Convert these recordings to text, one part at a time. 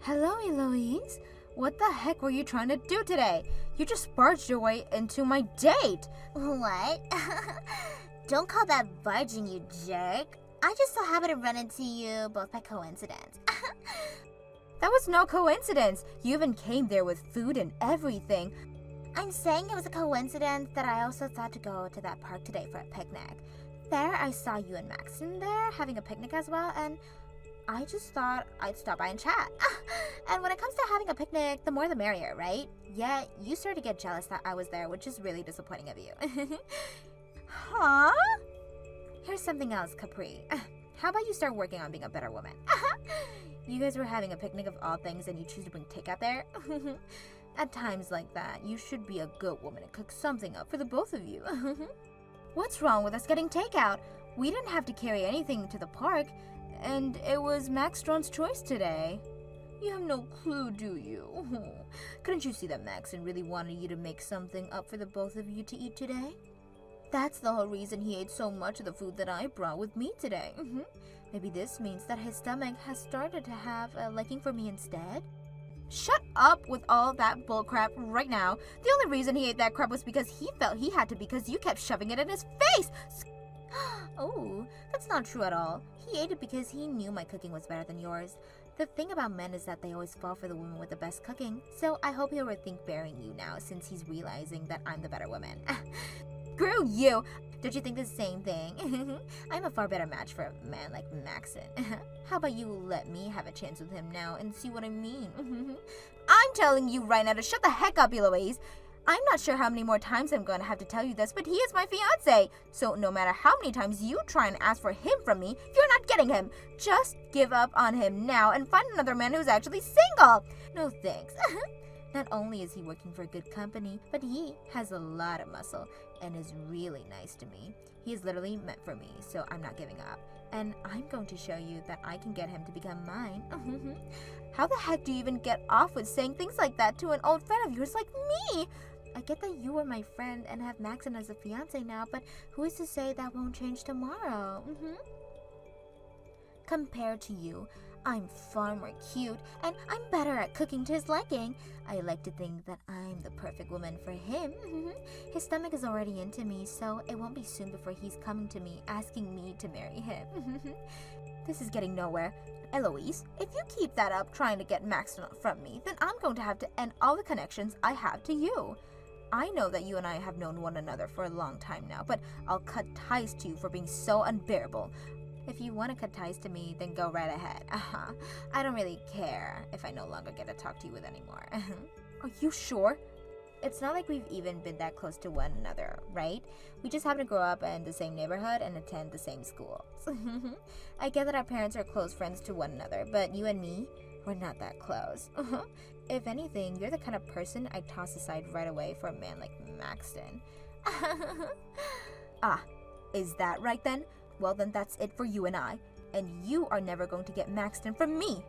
Hello, Eloise. What the heck were you trying to do today? You just barged your way into my date. What? Don't call that barging, you jerk. I just so happened to run into you both by coincidence. That was no coincidence. You even came there with food and everything. I'm saying it was a coincidence that I also thought to go to that park today for a picnic. There I saw you and Maxon there having a picnic as well, and I just thought I'd stop by and chat. And when it comes to having a picnic, the more the merrier, right? Yeah, you started to get jealous that I was there, which is really disappointing of you. Huh? Here's something else, Capri. How about you start working on being a better woman? You guys were having a picnic of all things and you choose to bring takeout there? At times like that, you should be a good woman and cook something up for the both of you. What's wrong with us getting takeout? We didn't have to carry anything to the park, and it was Max Strawn's choice today. You have no clue, do you? Couldn't you see that Maxon really wanted you to make something up for the both of you to eat today? That's the whole reason he ate so much of the food that I brought with me today. Maybe this means that his stomach has started to have a liking for me instead? Shut up with all that bullcrap right now. The only reason he ate that crap was because he felt he had to because you kept shoving it in his face. Oh, that's not true at all. He ate it because he knew my cooking was better than yours. The thing about men is that they always fall for the woman with the best cooking. So I hope he'll rethink bearing you now since he's realizing that I'm the better woman. Screw you! Don't you think the same thing? I'm a far better match for a man like Maxon. How about you let me have a chance with him now and see what I mean? I'm telling you right now to shut the heck up, Eloise. I'm not sure how many more times I'm going to have to tell you this, but he is my fiancé. So no matter how many times you try and ask for him from me, you're not getting him. Just give up on him now and find another man who's actually single. No thanks. Not only is he working for good company, but he has a lot of muscle and is really nice to me. He is literally meant for me, so I'm not giving up. And I'm going to show you that I can get him to become mine. How the heck do you even get off with saying things like that to an old friend of yours like me? I get that you are my friend and have Maxon as a fiancé now, but who is to say that won't change tomorrow? Compared to you, I'm far more cute, and I'm better at cooking to his liking. I like to think that I'm the perfect woman for him. His stomach is already into me, so it won't be soon before he's coming to me, asking me to marry him. This is getting nowhere. Eloise, if you keep that up trying to get Maxon from me, then I'm going to have to end all the connections I have to you. I know that you and I have known one another for a long time now, but I'll cut ties to you for being so unbearable. If you want to cut ties to me, then go right ahead. I don't really care if I no longer get to talk to you with anymore. Are you sure? It's not like we've even been that close to one another, right? We just happen to grow up in the same neighborhood and attend the same schools. I get that our parents are close friends to one another, but you and me, we're not that close. If anything, you're the kind of person I'd toss aside right away for a man like Maxon. Ah, is that right then? Well, then that's it for you and I. And you are never going to get Maxton from me.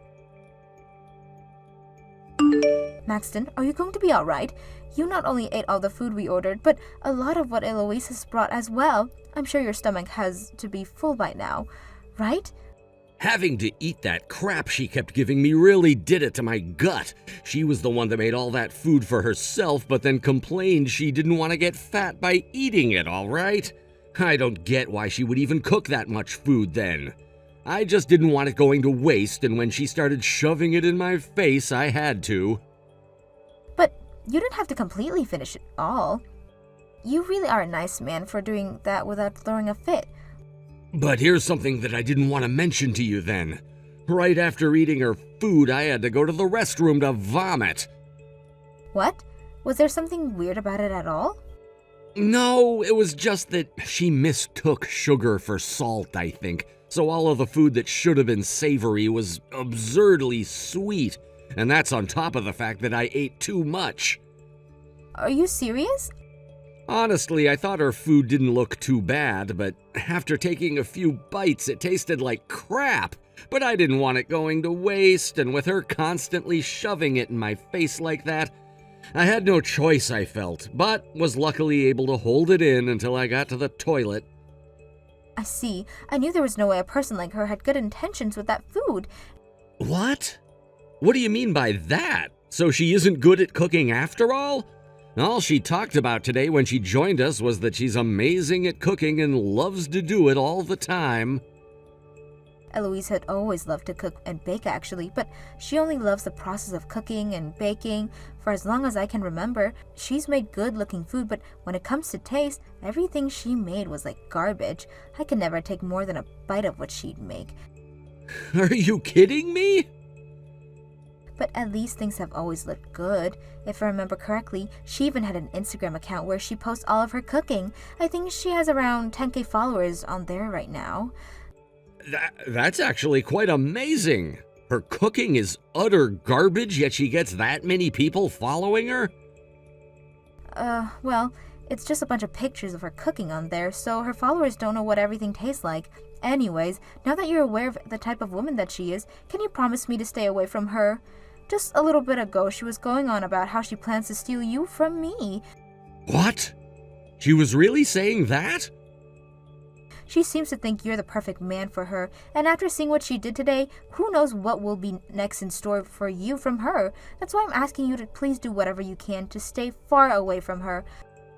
Maxton, are you going to be alright? You not only ate all the food we ordered, but a lot of what Eloise has brought as well. I'm sure your stomach has to be full by now, right? Having to eat that crap she kept giving me really did it to my gut. She was the one that made all that food for herself, but then complained she didn't want to get fat by eating it, all right? I don't get why she would even cook that much food then. I just didn't want it going to waste, and when she started shoving it in my face, I had to. But you didn't have to completely finish it all. You really are a nice man for doing that without throwing a fit. But here's something that I didn't want to mention to you then. Right after eating her food, I had to go to the restroom to vomit. What? Was there something weird about it at all? No, it was just that she mistook sugar for salt, I think. So all of the food that should have been savory was absurdly sweet. And that's on top of the fact that I ate too much. Are you serious? Honestly, I thought her food didn't look too bad, but after taking a few bites, it tasted like crap. But I didn't want it going to waste, and with her constantly shoving it in my face like that, I had no choice, I felt, but was luckily able to hold it in until I got to the toilet. I see. I knew there was no way a person like her had good intentions with that food. What? What do you mean by that? So she isn't good at cooking after all? All she talked about today when she joined us was that she's amazing at cooking and loves to do it all the time. Eloise had always loved to cook and bake actually, but she only loves the process of cooking and baking. For as long as I can remember, she's made good looking food, but when it comes to taste, everything she made was like garbage. I could never take more than a bite of what she'd make. Are you kidding me? But at least things have always looked good. If I remember correctly, she even had an Instagram account where she posts all of her cooking. I think she has around 10K followers on there right now. That's actually quite amazing. Her cooking is utter garbage, yet she gets that many people following her? Well, it's just a bunch of pictures of her cooking on there, so her followers don't know what everything tastes like. Anyways, now that you're aware of the type of woman that she is, can you promise me to stay away from her? Just a little bit ago, she was going on about how she plans to steal you from me. What? She was really saying that? She seems to think you're the perfect man for her, and after seeing what she did today, who knows what will be next in store for you from her. That's why I'm asking you to please do whatever you can to stay far away from her.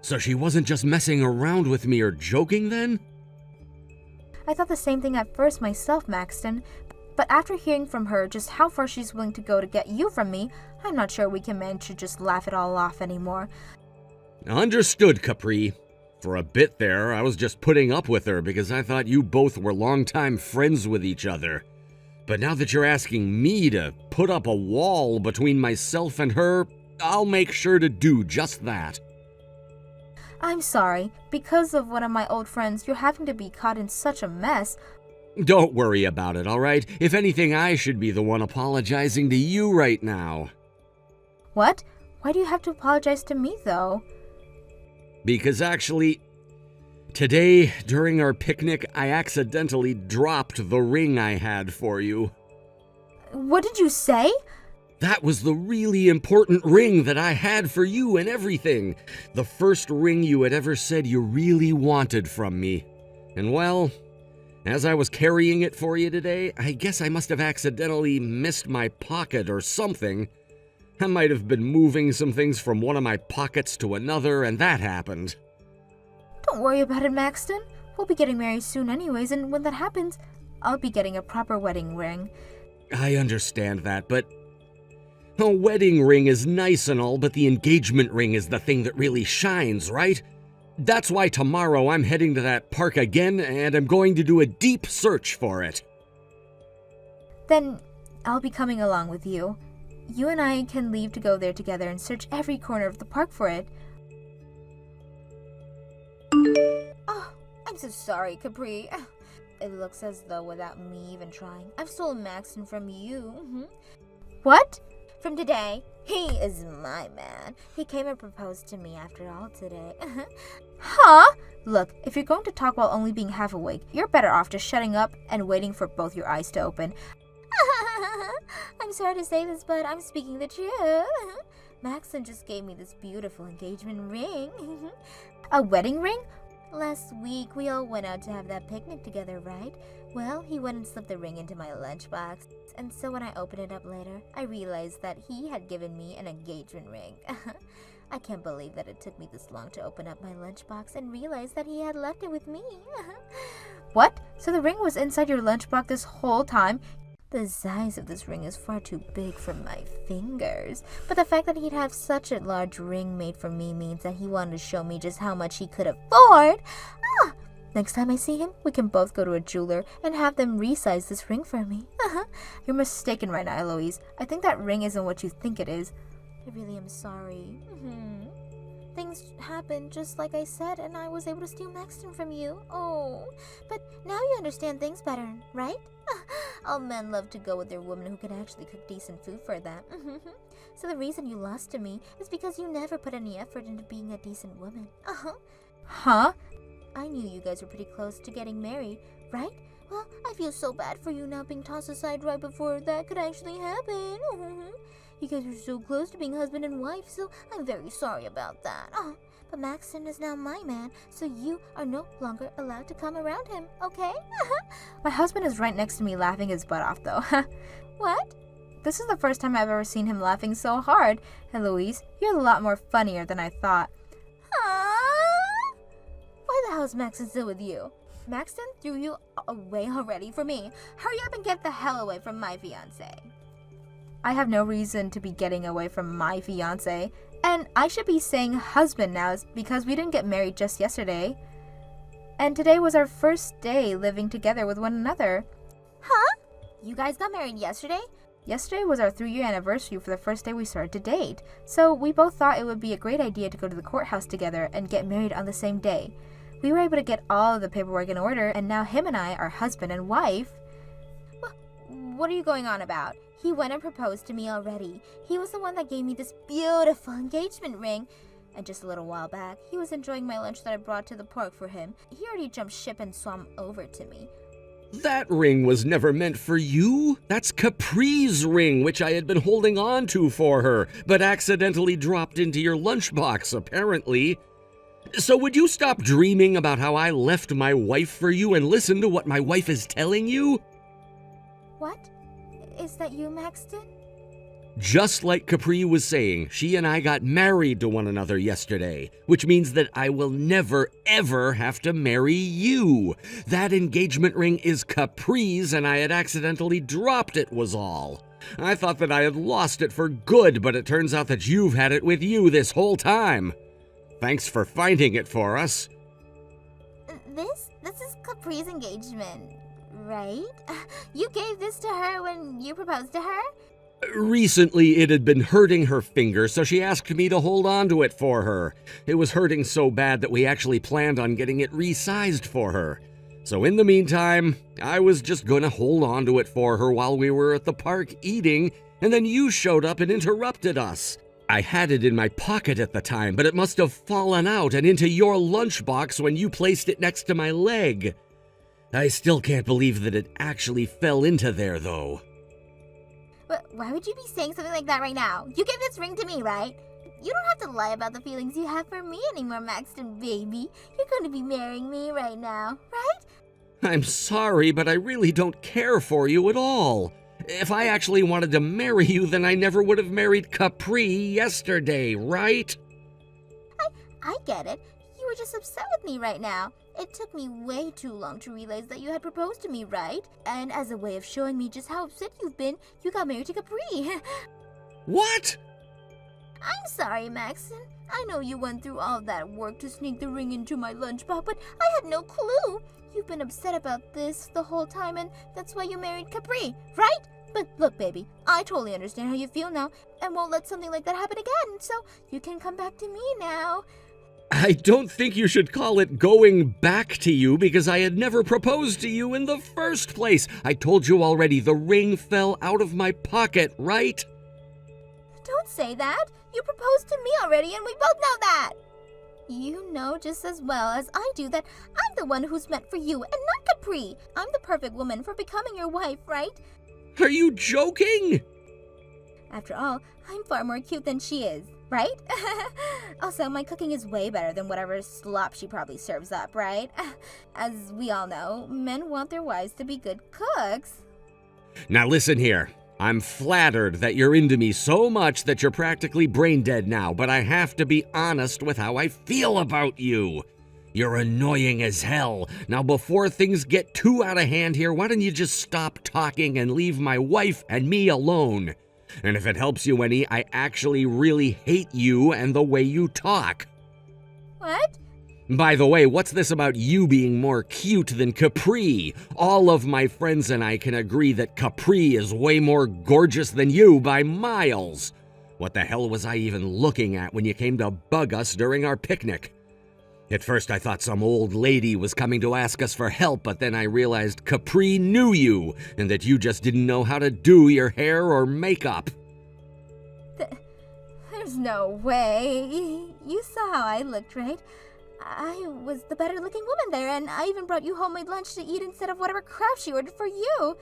So she wasn't just messing around with me or joking then? I thought the same thing at first myself, Maxton, but after hearing from her just how far she's willing to go to get you from me, I'm not sure we can manage to just laugh it all off anymore. Understood, Capri. For a bit there, I was just putting up with her because I thought you both were longtime friends with each other. But now that you're asking me to put up a wall between myself and her, I'll make sure to do just that. I'm sorry. Because of one of my old friends, you're having to be caught in such a mess. Don't worry about it, all right? If anything, I should be the one apologizing to you right now. What? Why do you have to apologize to me, though? Because actually, today, during our picnic, I accidentally dropped the ring I had for you. What did you say? That was the really important ring that I had for you and everything. The first ring you had ever said you really wanted from me. And well, as I was carrying it for you today, I guess I must have accidentally missed my pocket or something. I might have been moving some things from one of my pockets to another, and that happened. Don't worry about it, Maxton. We'll be getting married soon anyways, and when that happens, I'll be getting a proper wedding ring. I understand that, but a wedding ring is nice and all, but the engagement ring is the thing that really shines, right? That's why tomorrow I'm heading to that park again, and I'm going to do a deep search for it. Then I'll be coming along with you. You and I can leave to go there together and search every corner of the park for it. Oh, I'm so sorry, Capri. It looks as though without me even trying, I've stolen Maxton from you. What? From today, he is my man. He came and proposed to me after all today. Huh? Look, if you're going to talk while only being half awake, you're better off just shutting up and waiting for both your eyes to open. I'm sorry to say this, but I'm speaking the truth. Maxton just gave me this beautiful engagement ring. A wedding ring? Last week, we all went out to have that picnic together, right? Well, he went and slipped the ring into my lunchbox. And so when I opened it up later, I realized that he had given me an engagement ring. I can't believe that it took me this long to open up my lunchbox and realize that he had left it with me. What? So the ring was inside your lunchbox this whole time? The size of this ring is far too big for my fingers. But the fact that he'd have such a large ring made for me means that he wanted to show me just how much he could afford. Next time I see him, we can both go to a jeweler and have them resize this ring for me. You're mistaken right now, Eloise. I think that ring isn't what you think it is. I really am sorry. Things happened just like I said, and I was able to steal Maxton from you. Oh, but now you understand things better, right? All men love to go with their woman who can actually cook decent food for them. So the reason you lost to me is because you never put any effort into being a decent woman. Huh? I knew you guys were pretty close to getting married, right? Well, I feel so bad for you now being tossed aside right before that could actually happen. You guys were so close to being husband and wife, so I'm very sorry about that. But Maxton is now my man, so you are no longer allowed to come around him, okay? My husband is right next to me laughing his butt off, though. What? This is the first time I've ever seen him laughing so hard. Eloise, you're a lot more funnier than I thought. Aww. Why the hell is Maxton still with you? Maxton threw you away already for me. Hurry up and get the hell away from my fiancé. I have no reason to be getting away from my fiancé. And I should be saying husband now because we didn't get married just yesterday. And today was our first day living together with one another. Huh? You guys got married yesterday? Yesterday was our 3-year anniversary for the first day we started to date. So we both thought it would be a great idea to go to the courthouse together and get married on the same day. We were able to get all of the paperwork in order, and now him and I are husband and wife. What are you going on about? He went and proposed to me already. He was the one that gave me this beautiful engagement ring. And just a little while back, he was enjoying my lunch that I brought to the park for him. He already jumped ship and swam over to me. That ring was never meant for you. That's Capri's ring, which I had been holding on to for her, but accidentally dropped into your lunchbox, apparently. So would you stop dreaming about how I left my wife for you and listen to what my wife is telling you? What? Is that you, Maxton? Just like Capri was saying, she and I got married to one another yesterday, which means that I will never, ever have to marry you. That engagement ring is Capri's, and I had accidentally dropped it was all. I thought that I had lost it for good, but it turns out that you've had it with you this whole time. Thanks for finding it for us. This is Capri's engagement, right? You gave this to her when you proposed to her? Recently, it had been hurting her finger, so she asked me to hold on to it for her. It was hurting so bad that we actually planned on getting it resized for her. So in the meantime, I was just going to hold on to it for her while we were at the park eating, and then you showed up and interrupted us. I had it in my pocket at the time, but it must have fallen out and into your lunchbox when you placed it next to my leg. I still can't believe that it actually fell into there, though. But why would you be saying something like that right now? You gave this ring to me, right? You don't have to lie about the feelings you have for me anymore, Maxton, baby. You're going to be marrying me right now, right? I'm sorry, but I really don't care for you at all. If I actually wanted to marry you, then I never would have married Capri yesterday, right? I get it. You were just upset with me right now. It took me way too long to realize that you had proposed to me, right? And as a way of showing me just how upset you've been, you got married to Capri. What? I'm sorry, Maxton. I know you went through all that work to sneak the ring into my lunchbox, but I had no clue. You've been upset about this the whole time, and that's why you married Capri, right? But look, baby, I totally understand how you feel now, and won't let something like that happen again, so you can come back to me now. I don't think you should call it going back to you because I had never proposed to you in the first place. I told you already, the ring fell out of my pocket, right? Don't say that. You proposed to me already, and we both know that. You know just as well as I do that I'm the one who's meant for you and not Capri. I'm the perfect woman for becoming your wife, right? Are you joking? After all, I'm far more cute than she is, right? Also, my cooking is way better than whatever slop she probably serves up, right? As we all know, men want their wives to be good cooks. Now listen here. I'm flattered that you're into me so much that you're practically brain dead now, but I have to be honest with how I feel about you. You're annoying as hell. Now before things get too out of hand here, why don't you just stop talking and leave my wife and me alone? And if it helps you any, I actually really hate you and the way you talk. What? By the way, what's this about you being more cute than Capri? All of my friends and I can agree that Capri is way more gorgeous than you by miles. What the hell was I even looking at when you came to bug us during our picnic? At first I thought some old lady was coming to ask us for help, but then I realized Capri knew you, and that you just didn't know how to do your hair or makeup. There's no way. You saw how I looked, right? I was the better looking woman there, and I even brought you homemade lunch to eat instead of whatever crap she ordered for you.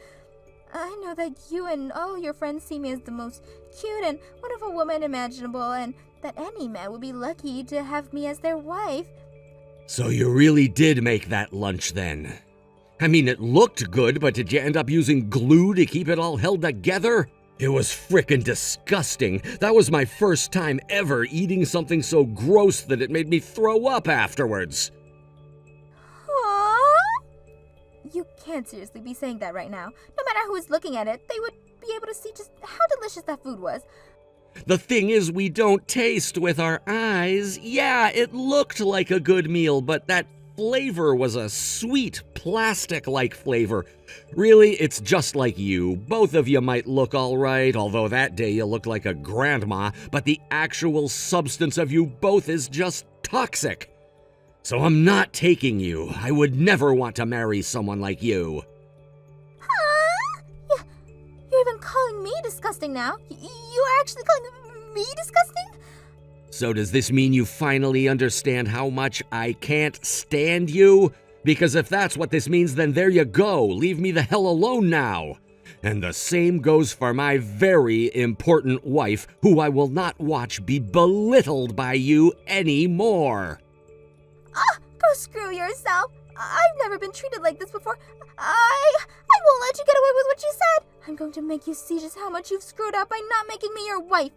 I know that you and all your friends see me as the most cute and wonderful woman imaginable, and that any man would be lucky to have me as their wife. So you really did make that lunch then? I mean, it looked good, but did you end up using glue to keep it all held together? It was frickin' disgusting. That was my first time ever eating something so gross that it made me throw up afterwards. Aww. You can't seriously be saying that right now. No matter who is looking at it, they would be able to see just how delicious that food was. The thing is, we don't taste with our eyes. Yeah, it looked like a good meal, but that flavor was a sweet, plastic-like flavor. Really, it's just like you. Both of you might look all right, although that day you looked like a grandma, but the actual substance of you both is just toxic. So I'm not taking you. I would never want to marry someone like you. Huh? Yeah, you're even calling me disgusting now? You are actually calling me disgusting? So does this mean you finally understand how much I can't stand you? Because if that's what this means, then there you go. Leave me the hell alone now. And the same goes for my very important wife, who I will not watch be belittled by you anymore. Go screw yourself. I've never been treated like this before. I won't let you get away with what you said. I'm going to make you see just how much you've screwed up by not making me your wife.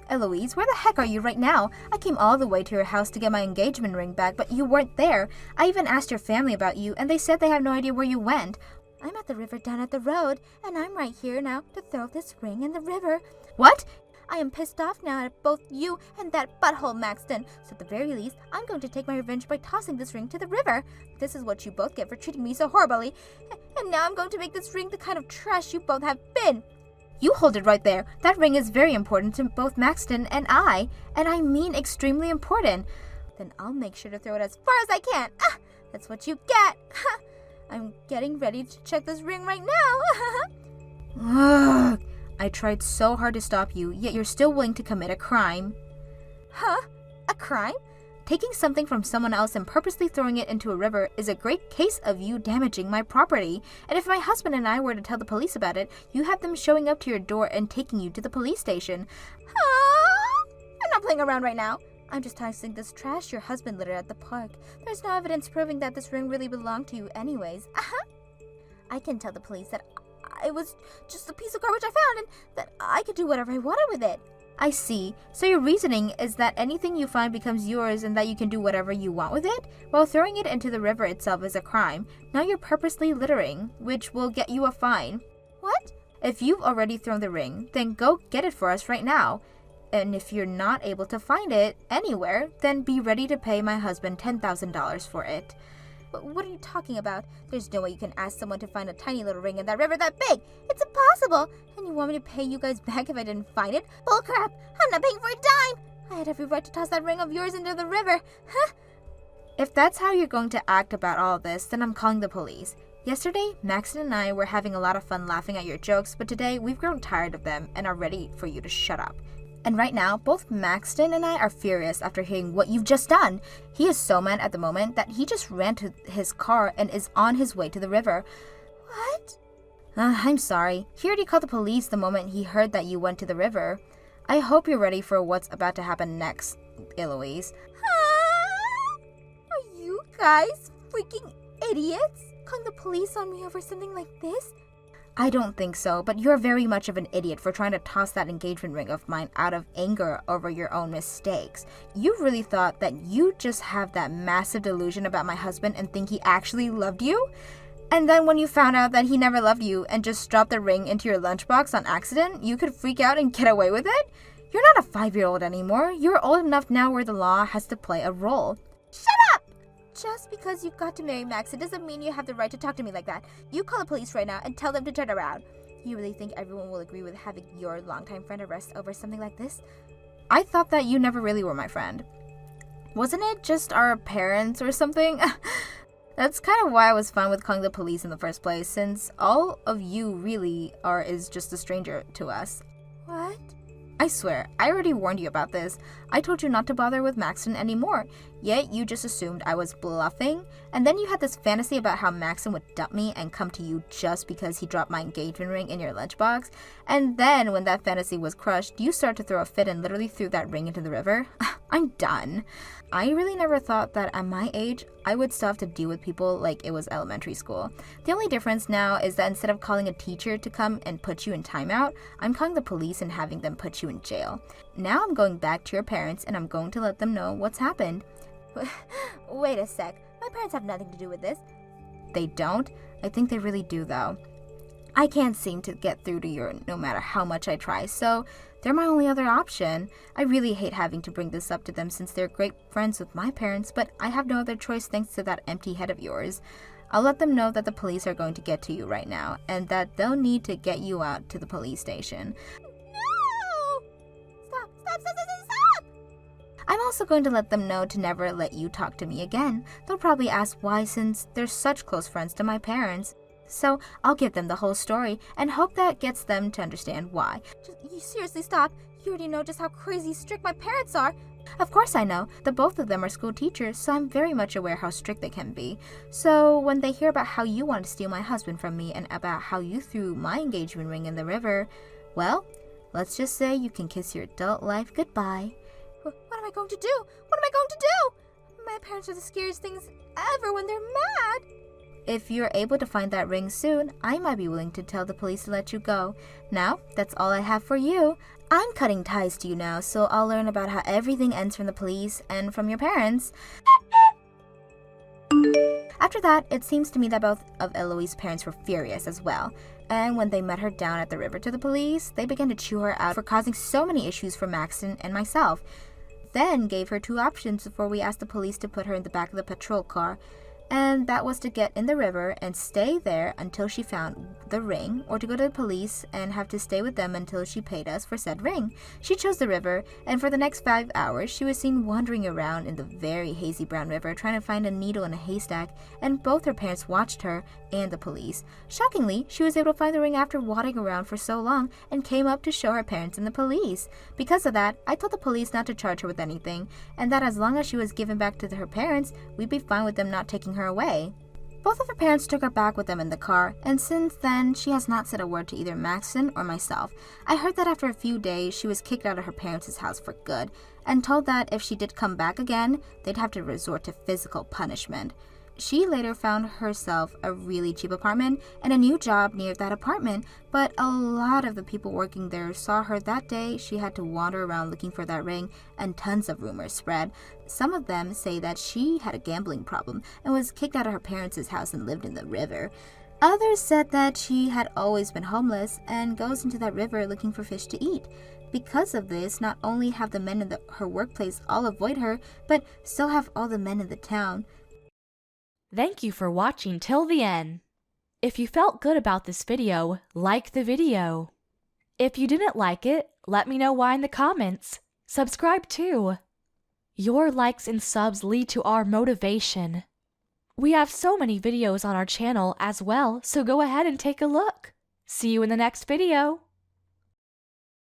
Eloise, where the heck are you right now? I came all the way to your house to get my engagement ring back, but you weren't there. I even asked your family about you, and they said they have no idea where you went. I'm at the river down at the road, and I'm right here now to throw this ring in the river. What? I am pissed off now at both you and that butthole Maxton, so at the very least, I'm going to take my revenge by tossing this ring to the river. This is what you both get for treating me so horribly, and now I'm going to make this ring the kind of trash you both have been. You hold it right there. That ring is very important to both Maxton and I mean extremely important. Then I'll make sure to throw it as far as I can. That's what you get. I'm getting ready to check this ring right now. I tried so hard to stop you, yet you're still willing to commit a crime. Huh? A crime? Taking something from someone else and purposely throwing it into a river is a great case of you damaging my property. And if my husband and I were to tell the police about it, you have them showing up to your door and taking you to the police station. I'm not playing around right now. I'm just tossing this trash your husband littered at the park. There's no evidence proving that this ring really belonged to you anyways. I can tell the police that it was just a piece of garbage I found and that I could do whatever I wanted with it. I see. So your reasoning is that anything you find becomes yours and that you can do whatever you want with it? While throwing it into the river itself is a crime. Now you're purposely littering, which will get you a fine. What? If you've already thrown the ring, then go get it for us right now. And if you're not able to find it anywhere, then be ready to pay my husband $10,000 for it. What are you talking about? There's no way you can ask someone to find a tiny little ring in that river that big. It's impossible. And you want me to pay you guys back if I didn't find it? Bullcrap. I'm not paying for a dime. I had every right to toss that ring of yours into the river. Huh? If that's how you're going to act about all this, then I'm calling the police. Yesterday, Maxton and I were having a lot of fun laughing at your jokes, but today we've grown tired of them and are ready for you to shut up. And right now, both Maxton and I are furious after hearing what you've just done. He is so mad at the moment that he just ran to his car and is on his way to the river. What? I'm sorry. He already called the police the moment he heard that you went to the river. I hope you're ready for what's about to happen next, Eloise. Are you guys freaking idiots? Calling the police on me over something like this? I don't think so, but you're very much of an idiot for trying to toss that engagement ring of mine out of anger over your own mistakes. You really thought that you just have that massive delusion about my husband and think he actually loved you? And then when you found out that he never loved you and just dropped the ring into your lunchbox on accident, you could freak out and get away with it? You're not a 5-year-old anymore. You're old enough now where the law has to play a role. Shut up! Just because you got to marry Max, it doesn't mean you have the right to talk to me like that. You call the police right now and tell them to turn around. You really think everyone will agree with having your longtime friend arrested over something like this? I thought that you never really were my friend. Wasn't it just our parents or something? That's kind of why I was fine with calling the police in the first place, since all of you really is just a stranger to us. What? I swear, I already warned you about this. I told you not to bother with Maxton anymore. Yet you just assumed I was bluffing, and then you had this fantasy about how Maxim would dump me and come to you just because he dropped my engagement ring in your lunchbox, and then when that fantasy was crushed, you started to throw a fit and literally threw that ring into the river. I'm done. I really never thought that at my age, I would still have to deal with people like it was elementary school. The only difference now is that instead of calling a teacher to come and put you in timeout, I'm calling the police and having them put you in jail. Now I'm going back to your parents and I'm going to let them know what's happened. Wait a sec. My parents have nothing to do with this. They don't? I think they really do, though. I can't seem to get through to you no matter how much I try, so they're my only other option. I really hate having to bring this up to them since they're great friends with my parents, but I have no other choice thanks to that empty head of yours. I'll let them know that the police are going to get to you right now, and that they'll need to get you out to the police station. No! Stop! I'm also going to let them know to never let you talk to me again. They'll probably ask why since they're such close friends to my parents. So I'll give them the whole story and hope that gets them to understand why. You seriously stop. You already know just how crazy strict my parents are. Of course I know. The both of them are school teachers, so I'm very much aware how strict they can be. So when they hear about how you wanted to steal my husband from me and about how you threw my engagement ring in the river, well, let's just say you can kiss your adult life goodbye. What am I going to do? What am I going to do? My parents are the scariest things ever when they're mad. If you're able to find that ring soon, I might be willing to tell the police to let you go. Now, that's all I have for you. I'm cutting ties to you now, so I'll learn about how everything ends from the police and from your parents. After that, it seems to me that both of Eloise's parents were furious as well. And when they met her down at the river to the police, they began to chew her out for causing so many issues for Maxton and myself. Then gave her two options before we asked the police to put her in the back of the patrol car. And that was to get in the river and stay there until she found the ring, or to go to the police and have to stay with them until she paid us for said ring. She chose the river, and for the next 5 hours, she was seen wandering around in the very hazy brown river trying to find a needle in a haystack, and both her parents watched her and the police. Shockingly, she was able to find the ring after wandering around for so long and came up to show her parents and the police. Because of that, I told the police not to charge her with anything, and that as long as she was given back to her parents, we'd be fine with them not taking her away. Both of her parents took her back with them in the car, and since then, she has not said a word to either Maxton or myself. I heard that after a few days, she was kicked out of her parents' house for good, and told that if she did come back again, they'd have to resort to physical punishment. She later found herself a really cheap apartment and a new job near that apartment, but a lot of the people working there saw her that day. She had to wander around looking for that ring, and tons of rumors spread. Some of them say that she had a gambling problem and was kicked out of her parents' house and lived in the river. Others said that she had always been homeless and goes into that river looking for fish to eat. Because of this, not only have the men in her workplace all avoid her, but so have all the men in the town. Thank you for watching till the end. If you felt good about this video, like the video. If you didn't like it, let me know why in the comments. Subscribe too. Your likes and subs lead to our motivation. We have so many videos on our channel as well, so go ahead and take a look. See you in the next video.